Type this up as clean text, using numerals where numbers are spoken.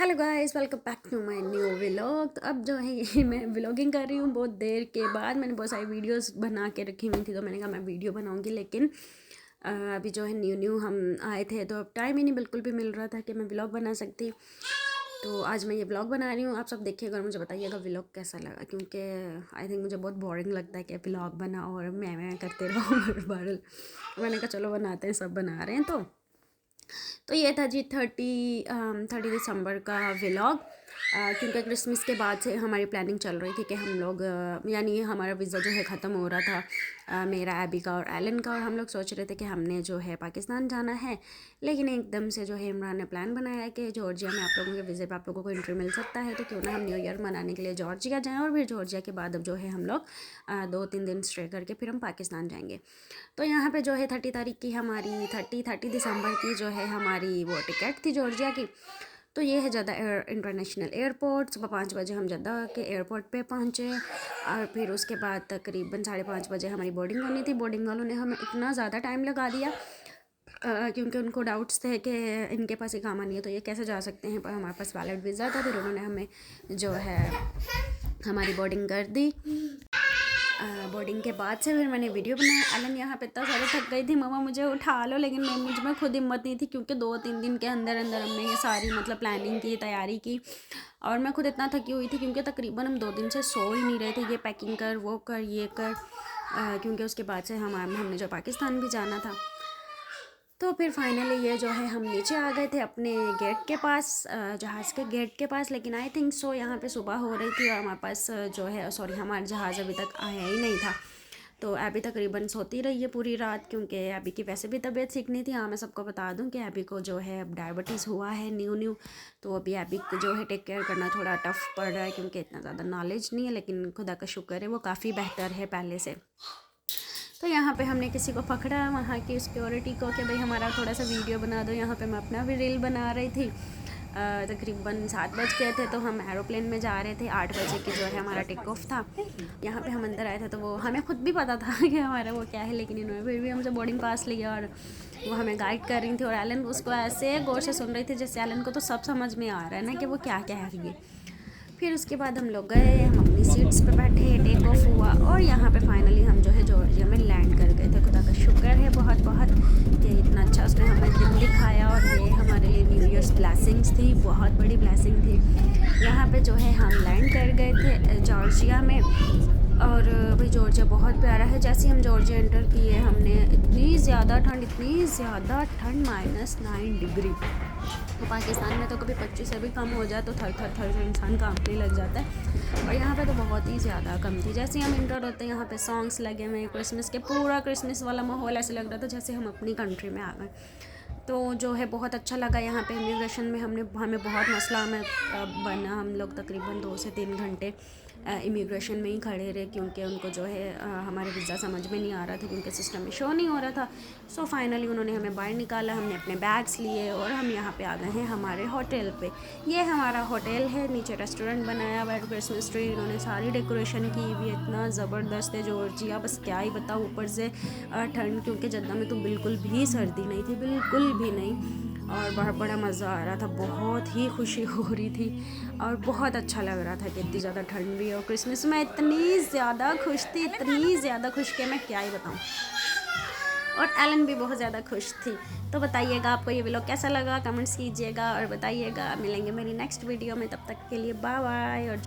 Hello guys, welcome back to my new vlog. तो अब जो है ये मैं व्लॉगिंग कर रही हूँ बहुत देर के बाद। मैंने बहुत सारी वीडियोस बना के रखी हुई थी, तो मैंने कहा मैं वीडियो बनाऊँगी, लेकिन अभी जो है न्यू हम आए थे तो अब टाइम ही नहीं बिल्कुल भी मिल रहा था कि मैं व्लॉग बना सकती। तो आज मैं ये व्लॉग बना रही हूँ, आप सब देखिएगा और मुझे बताइएगा व्लॉग कैसा लगा, क्योंकि आई थिंक मुझे बहुत बोरिंग लगता है कि व्लॉग बनाओ और मैं करते रहूँ हर बार। मैंने कहा चलो बनाते हैं, सब बना रहे हैं। तो ये था जी 30 दिसंबर का व्लॉग। क्योंकि क्रिसमस के बाद से हमारी प्लानिंग चल रही थी कि हम लोग यानी हमारा वीज़ा जो है ख़त्म हो रहा था, मेरा एबी का और एलन का, और हम लोग सोच रहे थे कि हमने जो है पाकिस्तान जाना है। लेकिन एकदम से जो है इमरान ने प्लान बनाया कि जॉर्जिया में आप लोगों के विज़िट पर आप लोगों को एंट्री मिल सकता है, तो क्यों ना हम न्यू ईयर मनाने के लिए जॉर्जिया जाएँ, और फिर जॉर्जिया के बाद अब जो है हम लोग 2-3 दिन स्टे करके फिर हम पाकिस्तान जाएंगे। तो यहाँ पे जो है 30 तारीख की हमारी 30 दिसंबर की जो है हमारी वो टिकट थी जॉर्जिया की। तो ये है जद्दा इंटरनेशनल एयरपोर्ट। सुबह 5 बजे हम जद्दा के एयरपोर्ट पे पहुँचे, और फिर उसके बाद तकरीबन 5:30 बजे हमारी बोर्डिंग होनी थी। बोर्डिंग वालों ने हमें इतना ज़्यादा टाइम लगा दिया, क्योंकि उनको डाउट्स थे कि इनके पास इकामा नहीं है तो ये कैसे जा सकते हैं, पर हमारे पास वैलिड वीज़ा था। फिर उन्होंने हमें जो है हमारी बोर्डिंग कर दी। बोर्डिंग के बाद से फिर मैंने वीडियो बनाया। एलन यहाँ पे इतना सारे थक गई थी, मम्मा मुझे उठा लो, लेकिन मुझ में खुद हिम्मत नहीं थी, क्योंकि 2-3 दिन के अंदर अंदर हमने ये सारी मतलब प्लानिंग की, तैयारी की, और मैं खुद इतना थकी हुई थी क्योंकि तकरीबन हम 2 दिन से सो ही नहीं रहे थे। ये पैकिंग कर, वो कर, ये कर, क्योंकि उसके बाद से हमने जो पाकिस्तान भी जाना था। तो फिर फाइनली ये जो है हम नीचे आ गए थे अपने गेट के पास, जहाज़ के गेट के पास। लेकिन आई थिंक सो यहाँ पे सुबह हो रही थी और हमारे पास जो है हमारा जहाज़ अभी तक आया ही नहीं था। तो अभी तकरीबन सोती रही है पूरी रात, क्योंकि अभी की वैसे भी तबीयत ठीक नहीं थी। हाँ, मैं सबको बता दूं कि अभी को जो है अब डायबिटीज़ हुआ है न्यू। तो अभी को जो है टेक केयर करना थोड़ा टफ़ पड़ रहा है, क्योंकि इतना ज़्यादा नॉलेज नहीं है, लेकिन खुदा का शुक्र है वो काफ़ी बेहतर है पहले से। तो यहाँ पे हमने किसी को पकड़ा, वहाँ की सिक्योरिटी को, कि भाई हमारा थोड़ा सा वीडियो बना दो। यहाँ पे मैं अपना भी रील बना रही थी। तकरीबन 7 बज गए थे, तो हम एरोप्लेन में जा रहे थे। 8 बजे की जो है हमारा टेक ऑफ था। यहाँ पे हम अंदर आए थे, तो वो हमें खुद भी पता था कि हमारा वो क्या है, लेकिन इन्होंने फिर भी हमसे बोर्डिंग पास लिया और वो हमें गाइड कर रही थी। और एलन उसको ऐसे गौर से सुन रही थी जैसे एलन को तो सब समझ में आ रहा है ना कि वो क्या कह रही है। फिर उसके बाद हम लोग गए, हम अपनी सीट्स पे बैठे, टेक ऑफ हुआ, और यहाँ पे फाइनली हम जो है जॉर्जिया में लैंड कर गए थे। खुदा का शुक्र है बहुत बहुत कि इतना अच्छा उसने हमें दिन दिखाया, और ये हमारे लिए न्यू ईयर्स ब्लेसिंग्स थी, बहुत बड़ी ब्लेसिंग थी। यहाँ पे जो है हम लैंड कर गए थे जॉर्जिया में। और भाई जॉर्जिया बहुत प्यारा है। जैसे हम जॉर्जिया एंटर किए, हमने इतनी ज़्यादा ठंड -9 डिग्री। तो पाकिस्तान में तो कभी 25 से भी कम हो जाए तो थर थर थर से इंसान कांपने लग जाता है, और यहाँ पे तो बहुत ही ज़्यादा कम थी। जैसे ही हम इंटर होते हैं, यहाँ पे सॉन्ग्स लगे हुए क्रिसमस के, पूरा क्रिसमस वाला माहौल ऐसे लग रहा था जैसे हम अपनी कंट्री में आ गए। तो जो है बहुत अच्छा लगा। यहाँ पे इमिग्रेशन में हमें बहुत मसला में बना। हम लोग तकरीबन 2 से 3 घंटे इमिग्रेशन में ही खड़े रहे, क्योंकि उनको जो है हमारे वीज़ा समझ में नहीं आ रहा था, क्योंकि सिस्टम में शो नहीं हो रहा था। सो फाइनली उन्होंने हमें बाहर निकाला, हमने अपने बैग्स लिए और हम यहाँ पे आ गए हैं हमारे होटल पे। ये हमारा होटल है, नीचे रेस्टोरेंट बनाया हुआ है, क्रिसमस ट्री इन्होंने सारी डेकोरेशन की हुई है, इतना ज़बरदस्त है जॉर्जिया, बस क्या ही बताऊँ। ऊपर से ठंड, क्योंकि जद्दा में तो बिल्कुल भी सर्दी नहीं थी, बिल्कुल भी नहीं, और बहुत बड़ा मज़ा आ रहा था, बहुत ही खुशी हो रही थी, और बहुत अच्छा लग रहा था कि इतनी ज़्यादा ठंड भी है। और क्रिसमस में इतनी ज़्यादा खुश थी, इतनी ज़्यादा खुश कि मैं क्या ही बताऊँ। और एलन भी बहुत ज़्यादा खुश थी। तो बताइएगा आपको ये व्लॉग कैसा लगा, कमेंट्स कीजिएगा और बताइएगा। मिलेंगे मेरी नेक्स्ट वीडियो में, तब तक के लिए बाय बाय। और